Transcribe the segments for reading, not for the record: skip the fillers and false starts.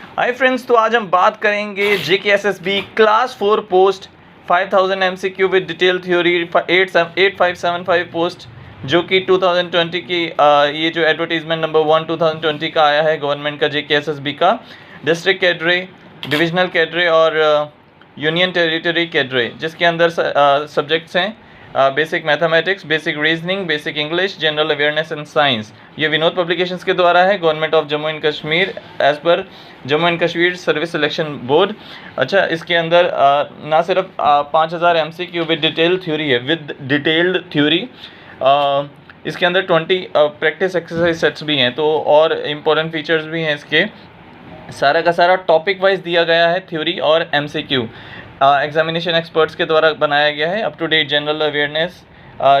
Hi friends, तो आज हम बात करेंगे JKSSB class 4 post 5000 MCQ with detail theory 8575 post, जो कि 2020 की ये जो एडवर्टीजमेंट नंबर 1 2020 का आया है गवर्नमेंट का जेकेएसएसबी का। डिस्ट्रिक्ट कैडरे, डिविजनल कैडरे और यूनियन टेरिटरी कैडरे, जिसके अंदर सब्जेक्ट्स हैं basic mathematics, basic reasoning, basic English, general awareness and science. ये विनोद पब्लिकेशंस के द्वारा है, government of Jammu and Kashmir as per Jammu and Kashmir service selection board. अच्छा, इसके अंदर ना सिर्फ 5000 एमसीक्यू विद डिटेल थ्योरी है, विद डिटेल्ड थ्योरी, इसके अंदर 20 प्रैक्टिस एक्सरसाइज सेट्स भी हैं, तो और इम्पोर्टेंट फीचर्स भी हैं इसके। सारा का सारा टॉपिक वाइज दिया गया है, थ्योरी और एमसीक्यू एग्जामिनेशन एक्सपर्ट्स के द्वारा बनाया गया है। Up to date general awareness,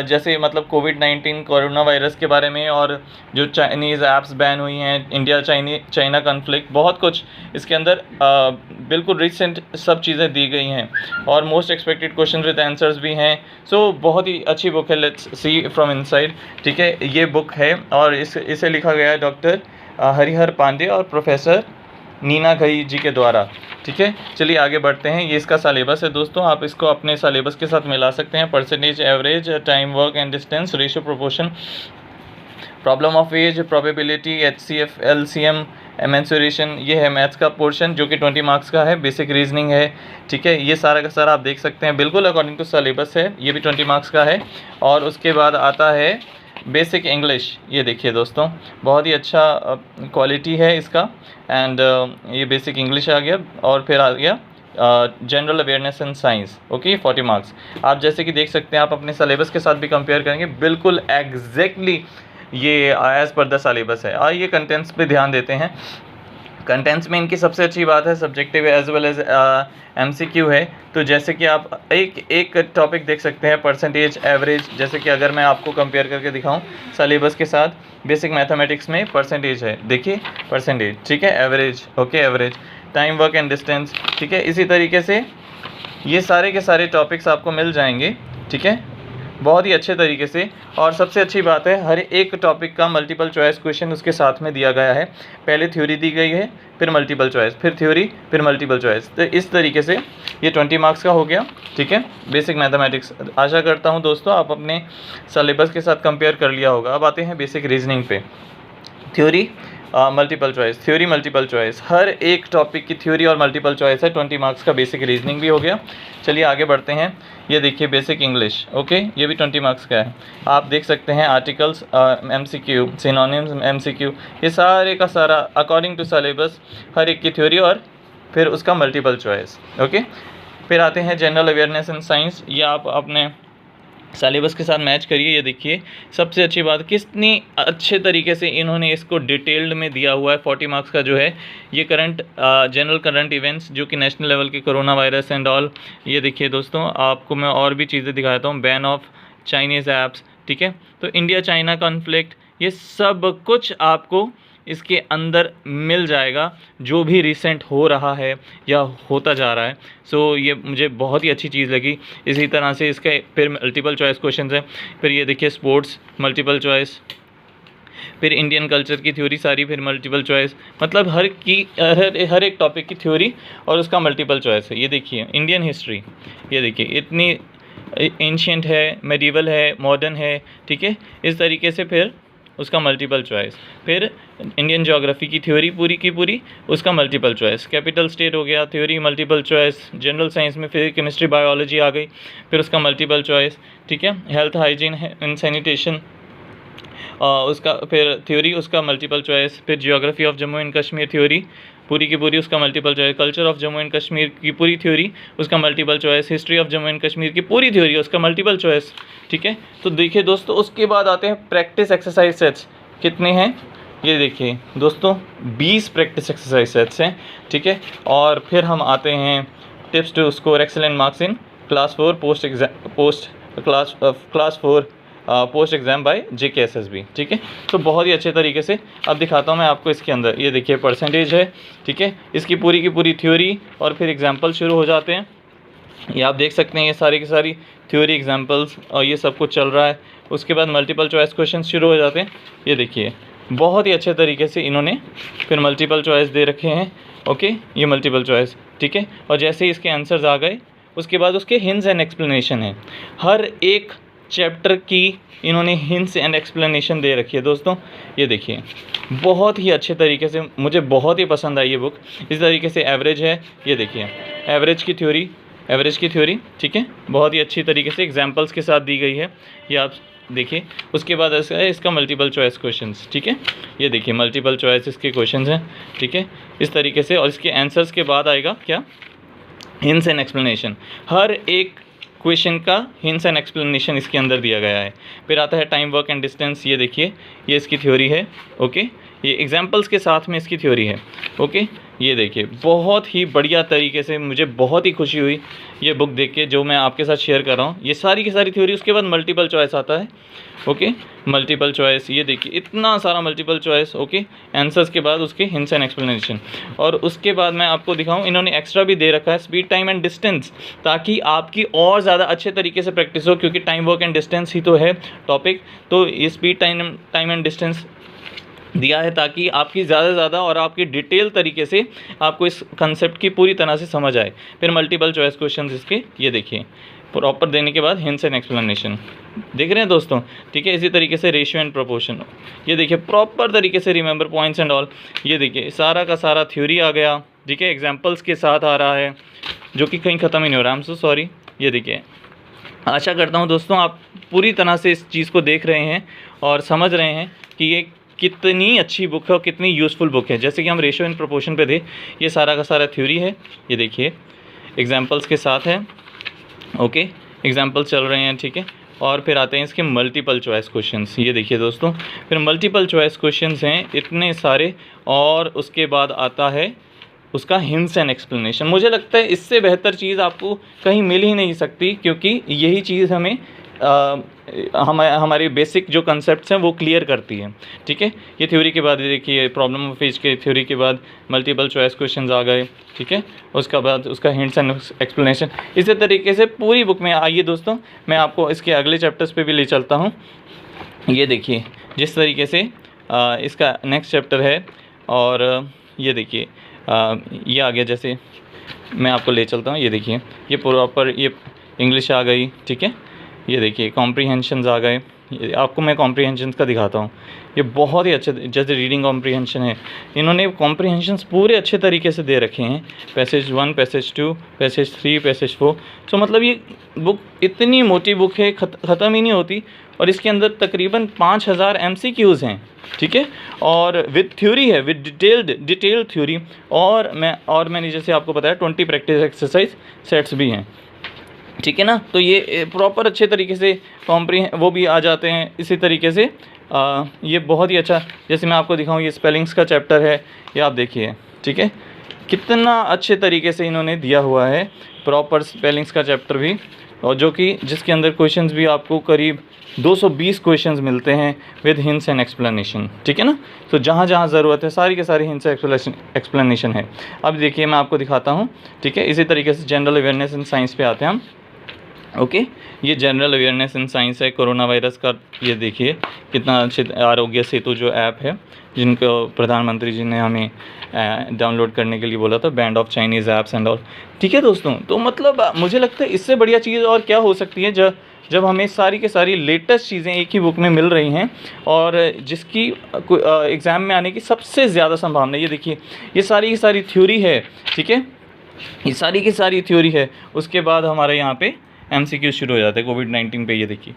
जैसे मतलब कोविड-19 कोरोना वायरस के बारे में, और जो चाइनीज़ ऐप्स बैन हुई हैं, इंडिया चाइना कॉन्फ्लिक्ट, बहुत कुछ इसके अंदर बिल्कुल रिसेंट सब चीज़ें दी गई हैं, और most expected question with answers भी हैं। सो बहुत ही अच्छी बुक है, लेट्स सी फ्रॉम इनसाइड। ठीक है, ये बुक है और इसे लिखा गया है डॉक्टर हरिहर पांडे और प्रोफेसर नीना घई जी के द्वारा। ठीक है, चलिए आगे बढ़ते हैं। ये इसका सिलेबस है दोस्तों, आप इसको अपने सिलेबस के साथ मिला सकते हैं। Percentage, average, time, work and distance, ratio, proportion, problem of age, probability, HCF, LCM, mensuration, ये है मैथ्स का पोर्शन जो कि 20 मार्क्स का है। बेसिक रीजनिंग है। ठीक है, ये सारा का सारा आप देख सकते हैं, बिल्कुल अकॉर्डिंग टू सिलेबस है, ये भी 20 मार्क्स का है। और उसके बाद आता है बेसिक इंग्लिश। ये देखिए दोस्तों, बहुत ही अच्छा क्वालिटी है इसका, एंड ये बेसिक इंग्लिश आ गया, और फिर आ गया general awareness and science. Okay, 40 marks. आप जैसे कि देख सकते हैं, आप अपने सिलेबस के साथ भी कंपेयर करेंगे, बिल्कुल एग्जैक्टली ये एज पर द सिलेबस है। और ये कंटेंट्स पे ध्यान देते हैं। कंटेंट्स में इनकी सबसे अच्छी बात है subjective as well as MCQ है। तो जैसे कि आप एक टॉपिक देख सकते हैं, परसेंटेज, एवरेज। जैसे कि अगर मैं आपको कंपेयर करके दिखाऊं सिलेबस के साथ, बेसिक मैथमेटिक्स में परसेंटेज है, देखिए परसेंटेज। ठीक है, average, okay average, time, work and distance. ठीक है, इसी तरीके से ये सारे के सारे टॉपिक्स आपको मिल जाएंगे। ठीक है, बहुत ही अच्छे तरीके से। और सबसे अच्छी बात है, हर एक टॉपिक का मल्टीपल चॉइस क्वेश्चन उसके साथ में दिया गया है। पहले थ्योरी दी गई है, फिर मल्टीपल चॉइस, फिर थ्योरी, फिर मल्टीपल चॉइस। तो इस तरीके से ये 20 मार्क्स का हो गया। ठीक है, बेसिक मैथमेटिक्स। आशा करता हूँ दोस्तों आप अपने सिलेबस के साथ कंपेयर कर लिया होगा। अब आते हैं बेसिक रीजनिंग पे। Theory, multiple choice, theory, multiple choice, हर एक टॉपिक की थ्योरी और मल्टीपल चॉइस है। 20 मार्क्स का बेसिक रीजनिंग भी हो गया। चलिए आगे बढ़ते हैं। ये देखिए बेसिक इंग्लिश, ओके, ये भी 20 मार्क्स का है। आप देख सकते हैं आर्टिकल्स एमसीक्यू, सिनोनिम्स एमसीक्यू, ये सारे का सारा अकॉर्डिंग टू सिलेबस, हर एक की थ्योरी और फिर उसका मल्टीपल चॉइस। ओके, फिर आते हैं जनरल अवेयरनेस एंड साइंस। ये आप अपने सिलेबस के साथ मैच करिए। ये देखिए सबसे अच्छी बात, कितनी अच्छे तरीके से इन्होंने इसको डिटेल्ड में दिया हुआ है। 40 मार्क्स का जो है ये जनरल करंट इवेंट्स, जो कि नेशनल लेवल के कोरोना वायरस एंड ऑल। ये देखिए दोस्तों, आपको मैं और भी चीज़ें दिखाता हूँ। बैन ऑफ चाइनीज़ ऐप्स, ठीक है, तो इंडिया चाइना कॉन्फ्लिक्ट, ये सब कुछ आपको इसके अंदर मिल जाएगा, जो भी रिसेंट हो रहा है या होता जा रहा है। सो ये मुझे बहुत ही अच्छी चीज़ लगी। इसी तरह से इसके फिर मल्टीपल चॉइस क्वेश्चंस हैं। फिर ये देखिए स्पोर्ट्स, मल्टीपल चॉइस, फिर इंडियन कल्चर की थ्योरी सारी, फिर मल्टीपल चॉइस। मतलब हर एक टॉपिक की थ्योरी और उसका मल्टीपल चॉइस है। ये देखिए इंडियन हिस्ट्री, ये देखिए इतनी एंशिएंट है, मेडिवल है, मॉडर्न है। ठीक है, इस तरीके से फिर उसका मल्टीपल चॉइस। फिर इंडियन ज्योग्राफी की थ्योरी पूरी की पूरी, उसका मल्टीपल चॉइस। कैपिटल स्टेट हो गया, theory, multiple choice. General science में फिर केमिस्ट्री, बायोलॉजी आ गई, फिर उसका मल्टीपल चॉइस। ठीक है, हेल्थ, हाइजीन एंड सैनिटेशन, उसका फिर थ्योरी, उसका मल्टीपल चॉइस। फिर geography of Jammu and Kashmir theory पूरी की पूरी, उसका multiple choice. Culture of Jammu and Kashmir की पूरी थ्योरी, उसका multiple choice. History of Jammu and Kashmir की पूरी थ्योरी, उसका मल्टीपल चॉइस। ठीक है, तो देखिए दोस्तों, उसके बाद आते हैं प्रैक्टिस एक्सरसाइज सेट्स। कितने हैं ये देखिए दोस्तों, 20 प्रैक्टिस एक्सरसाइज सेट्स हैं। ठीक है, और फिर हम आते हैं tips to score excellent marks in class 4 class 4 post exam by JKSSB. ठीक है, तो बहुत ही अच्छे तरीके से अब दिखाता हूँ मैं आपको इसके अंदर। ये देखिए परसेंटेज है। ठीक है, इसकी पूरी की पूरी थ्योरी और फिर एग्जाम्पल शुरू हो जाते हैं। ये आप देख सकते हैं, ये सारी की सारी थ्योरी, एग्जाम्पल्स और ये सब कुछ चल रहा है। उसके बाद मल्टीपल चॉइस क्वेश्चन शुरू हो जाते हैं। ये देखिए बहुत ही अच्छे तरीके से इन्होंने फिर मल्टीपल चॉइस दे रखे हैं। ओके, ये मल्टीपल चॉइस, ठीक है। और जैसे ही इसके आंसर्स आ गए उसके बाद उसके हिंट्स एंड एक्सप्लेनेशन है। हर एक चैप्टर की इन्होंने हिंट्स एंड एक्सप्लेनेशन दे रखी है दोस्तों। ये देखिए बहुत ही अच्छे तरीके से, मुझे बहुत ही पसंद आई ये बुक। इस तरीके से एवरेज है, ये देखिए एवरेज की थ्योरी, ठीक है, बहुत ही अच्छी तरीके से एग्जांपल्स के साथ दी गई है, ये आप देखिए। उसके बाद इसका मल्टीपल चॉइस क्वेश्चंस, ठीक है, ये देखिए मल्टीपल चॉइस इसके क्वेश्चंस हैं, ठीक है, इस तरीके से। और इसके आंसर्स के बाद आएगा क्या, हिंट्स एंड एक्सप्लेनेशन। हर एक क्वेश्चन का हिंट्स एंड एक्सप्लेनेशन इसके अंदर दिया गया है। फिर आता है टाइम, वर्क एंड डिस्टेंस, ये देखिए ये इसकी थ्योरी है। ओके, ये एग्जांपल्स के साथ में इसकी थ्योरी है। ओके, ये देखिए बहुत ही बढ़िया तरीके से, मुझे बहुत ही खुशी हुई ये बुक देख के, जो मैं आपके साथ शेयर कर रहा हूँ। ये सारी की सारी थ्योरी, उसके बाद मल्टीपल चॉइस आता है। ओके, मल्टीपल चॉइस, ये देखिए इतना सारा मल्टीपल चॉइस। ओके, आंसर्स के बाद उसके हिंट्स एंड एक्सप्लेनेशन। और उसके बाद मैं आपको दिखाऊं, इन्होंने एक्स्ट्रा भी दे रखा है स्पीड, टाइम एंड डिस्टेंस, ताकि आपकी और ज़्यादा अच्छे तरीके से प्रैक्टिस हो, क्योंकि टाइम, वर्क एंड डिस्टेंस ही तो है टॉपिक। तो ये स्पीड, टाइम एंड डिस्टेंस दिया है ताकि आपकी ज़्यादा से ज़्यादा और आपकी डिटेल तरीके से आपको इस कंसेप्ट की पूरी तरह से समझ आए। फिर मल्टीपल चॉइस क्वेश्चंस इसके, ये देखिए प्रॉपर देने के बाद हिंट्स एंड एक्सप्लेनेशन, देख रहे हैं दोस्तों, ठीक है। इसी तरीके से रेशियो एंड प्रोपोर्शन, ये देखिए प्रॉपर तरीके से रिमेंबर पॉइंट्स एंड ऑल, ये देखिए सारा का सारा थ्योरी आ गया, ठीक है, एग्जाम्पल्स के साथ आ रहा है, जो कि कहीं ख़त्म ही नहीं हो रहा। I am so sorry. ये देखिए, आशा करता हूँ दोस्तों आप पूरी तरह से इस चीज़ को देख रहे हैं और समझ रहे हैं कि ये कितनी अच्छी बुक है और कितनी यूज़फुल बुक है। जैसे कि हम रेशियो एंड प्रोपोर्शन पे थे, ये सारा का सारा थ्योरी है, ये देखिए एग्जाम्पल्स के साथ है। ओके, एग्जाम्पल्स चल रहे हैं, ठीक है। और फिर आते हैं इसके मल्टीपल चॉइस क्वेश्चंस, ये देखिए दोस्तों, फिर मल्टीपल चॉइस क्वेश्चंस हैं इतने सारे। और उसके बाद आता है उसका हिंट्स एंड एक्सप्लेनेशन। मुझे लगता है इससे बेहतर चीज़ आपको कहीं मिल ही नहीं सकती, क्योंकि यही चीज़ हमें हमारे बेसिक जो कंसेप्ट्स हैं वो क्लियर करती है, ठीक है। ये थ्योरी के बाद देखिए प्रॉब्लम ऑफ एज के थ्योरी के बाद मल्टीपल चॉइस क्वेश्चंस आ गए, ठीक है। उसके बाद उसका हिंट्स एंड एक्सप्लेनेशन। इसी तरीके से पूरी बुक में आइए दोस्तों, मैं आपको इसके अगले चैप्टर्स पे भी ले चलता हूँ। ये देखिए जिस तरीके से इसका नेक्स्ट चैप्टर है, और ये देखिए ये आ गया, जैसे मैं आपको ले चलता हूँ। ये देखिए ये प्रॉपर ये इंग्लिश आ गई, ठीक है। ये देखिए कॉम्प्रीहेंशंस आ गए, आपको मैं कॉम्प्रीहेंशंस का दिखाता हूँ। ये बहुत ही अच्छे, जैसे रीडिंग कॉम्प्रीहेंशन है, इन्होंने कॉम्प्रीहेंशंस पूरे अच्छे तरीके से दे रखे हैं। Passage 1, passage 2, passage 3, passage 4। तो मतलब ये बुक इतनी मोटी बुक है, ख़त्म ही नहीं होती। और इसके अंदर तकरीबन 5000 MCQs हैं, ठीक है। और विद थ्योरी है, विद डिटेल्ड थ्योरी। और मैंने जैसे आपको बताया 20 प्रैक्टिस एक्सरसाइज सेट्स भी हैं, ठीक है ना। तो ये प्रॉपर अच्छे तरीके से वो भी आ जाते हैं। इसी तरीके से ये बहुत ही अच्छा, जैसे मैं आपको दिखाऊं, ये स्पेलिंग्स का चैप्टर है, ये आप देखिए, ठीक है, कितना अच्छे तरीके से इन्होंने दिया हुआ है प्रॉपर स्पेलिंग्स का चैप्टर भी। और जो कि जिसके अंदर क्वेश्चंस भी आपको करीब 220 क्वेश्चंस मिलते हैं विद हिंट्स एंड एक्सप्लेनेशन, ठीक है ना। तो जहाँ जहाँ ज़रूरत है सारी के सारी हिंट्स एक्सप्लेनेशन है। अब देखिए मैं आपको दिखाता हूँ, ठीक है। इसी तरीके से जनरल अवेयरनेस इन साइंस पे आते हैं हम। ओके, ये जनरल अवेयरनेस इन साइंस है, कोरोना वायरस का। ये देखिए कितना अच्छे, आरोग्य सेतु जो ऐप है, जिनको प्रधानमंत्री जी ने हमें डाउनलोड करने के लिए बोला था, band of Chinese apps and all, ठीक है दोस्तों। तो मतलब मुझे लगता है इससे बढ़िया चीज़ और क्या हो सकती है, जब हमें सारी के सारी लेटेस्ट चीज़ें एक ही बुक में मिल रही हैं, और जिसकी एग्ज़ाम में आने की सबसे ज़्यादा संभावना। ये देखिए ये सारी की सारी थ्योरी है, ठीक है, ये सारी की सारी थ्योरी है। उसके बाद हमारे यहाँ पे MCQ शुरू हो जाते हैं कोविड-19 पे। ये देखिए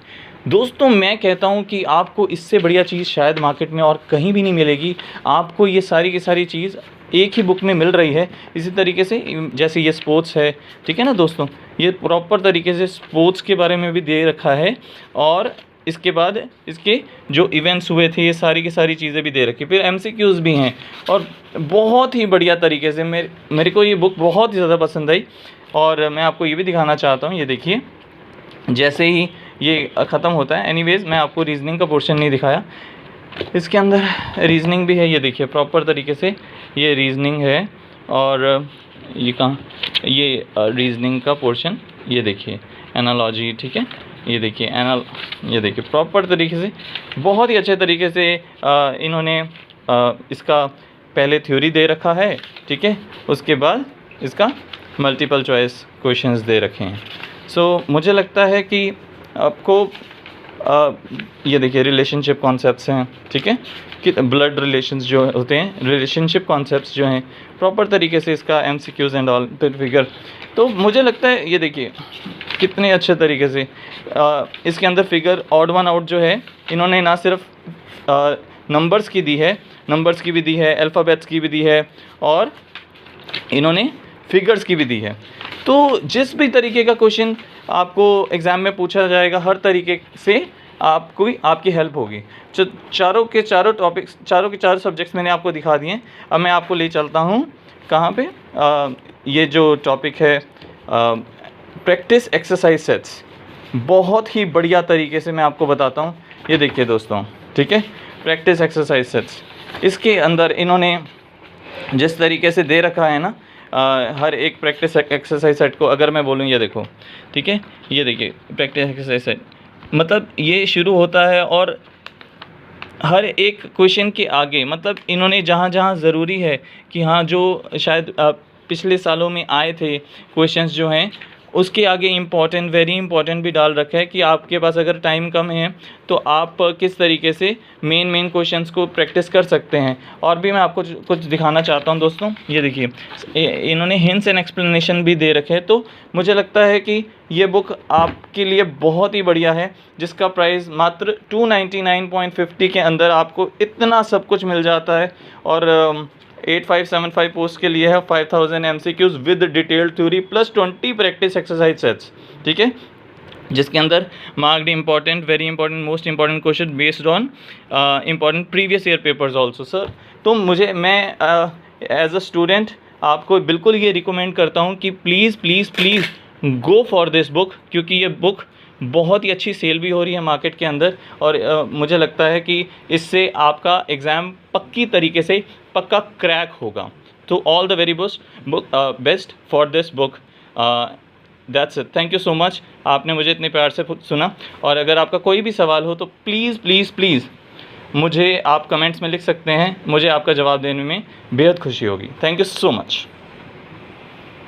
दोस्तों, मैं कहता हूँ कि आपको इससे बढ़िया चीज़ शायद मार्केट में और कहीं भी नहीं मिलेगी। आपको ये सारी की सारी चीज़ एक ही बुक में मिल रही है। इसी तरीके से जैसे ये स्पोर्ट्स है, ठीक है ना दोस्तों, ये प्रॉपर तरीके से स्पोर्ट्स के बारे में भी दे रखा है। और इसके बाद इसके जो इवेंट्स हुए थे, ये सारी की सारी चीज़ें भी दे रखी। फिर MCQs भी हैं, और बहुत ही बढ़िया तरीके से मेरे को ये बुक बहुत ही ज़्यादा पसंद आई। और मैं आपको ये भी दिखाना चाहता हूँ, ये देखिए जैसे ही ये ख़त्म होता है। एनीवेज़ मैं आपको रीजनिंग का पोर्शन नहीं दिखाया, इसके अंदर रीजनिंग भी है। ये देखिए प्रॉपर तरीके से ये रीजनिंग है, और ये कहाँ, ये रीजनिंग का पोर्शन, ये देखिए एनालॉजी, ठीक है। ये देखिए ये देखिए प्रॉपर तरीके से, बहुत ही अच्छे तरीके से इन्होंने इसका पहले थ्योरी दे रखा है, ठीक है, उसके बाद इसका मल्टीपल चॉइस क्वेश्चंस दे रखे हैं। सो मुझे लगता है कि आपको ये देखिए रिलेशनशिप कॉन्सेप्ट्स हैं, ठीक है, कि ब्लड रिलेशंस जो होते हैं, रिलेशनशिप कॉन्सेप्ट्स जो हैं प्रॉपर तरीके से, इसका MCQs एंड ऑल फिगर। तो मुझे लगता है ये देखिए कितने अच्छे तरीके से इसके अंदर फिगर ऑड वन आउट जो है इन्होंने ना सिर्फ नंबर्स की दी है, नंबर्स की भी दी है, अल्फ़ाबेट्स की भी दी है, और इन्होंने फिगर्स की भी दी है। तो जिस भी तरीके का क्वेश्चन आपको एग्ज़ाम में पूछा जाएगा, हर तरीके से आपकी हेल्प होगी। चारों के चारों टॉपिक्स, चारों के चारों सब्जेक्ट्स मैंने आपको दिखा दिए। अब मैं आपको ले चलता हूँ कहाँ पे, ये जो टॉपिक है प्रैक्टिस एक्सरसाइज सेट्स, बहुत ही बढ़िया तरीके से मैं आपको बताता हूँ। ये देखिए दोस्तों, ठीक है, प्रैक्टिस एक्सरसाइज सेट्स, इसके अंदर इन्होंने जिस तरीके से दे रखा है ना, हर एक प्रैक्टिस एक्सरसाइज सेट को अगर मैं बोलूँ, ये देखो, ठीक है, ये देखिए प्रैक्टिस एक्सरसाइज सेट, मतलब ये शुरू होता है और हर एक क्वेश्चन के आगे, मतलब इन्होंने जहाँ जहाँ ज़रूरी है कि हाँ जो शायद पिछले सालों में आए थे क्वेश्चंस जो हैं, उसके आगे इम्पॉर्टेंट, वेरी इंपॉर्टेंट भी डाल रखा है कि आपके पास अगर टाइम कम है तो आप किस तरीके से मेन क्वेश्चंस को प्रैक्टिस कर सकते हैं। और भी मैं आपको कुछ दिखाना चाहता हूं दोस्तों, ये देखिए इन्होंने हिंट्स एंड एक्सप्लेनेशन भी दे रखे हैं। तो मुझे लगता है कि ये बुक आपके लिए बहुत ही बढ़िया है, जिसका प्राइस मात्र 299.50 के अंदर आपको इतना सब कुछ मिल जाता है। और 8575 पोस्ट के लिए है 5000 MCQs with detailed theory plus 20 practice exercise sets, ठीक है, जिसके अंदर marked important, very important, most important question based on important previous year papers also sir. तो मैं एज अ स्टूडेंट आपको बिल्कुल ये रिकमेंड करता हूँ कि please please please go for this book, क्योंकि ये बुक बहुत ही अच्छी सेल भी हो रही है मार्केट के अंदर। और मुझे लगता है कि इससे आपका एग्ज़ाम पक्की तरीके से पक्का क्रैक होगा। तो all the very best for this book. That's it, thank you so much, आपने मुझे इतने प्यार से सुना। और अगर आपका कोई भी सवाल हो तो प्लीज़ प्लीज़ प्लीज़ मुझे आप कमेंट्स में लिख सकते हैं, मुझे आपका जवाब देने में बेहद खुशी होगी। Thank you so much.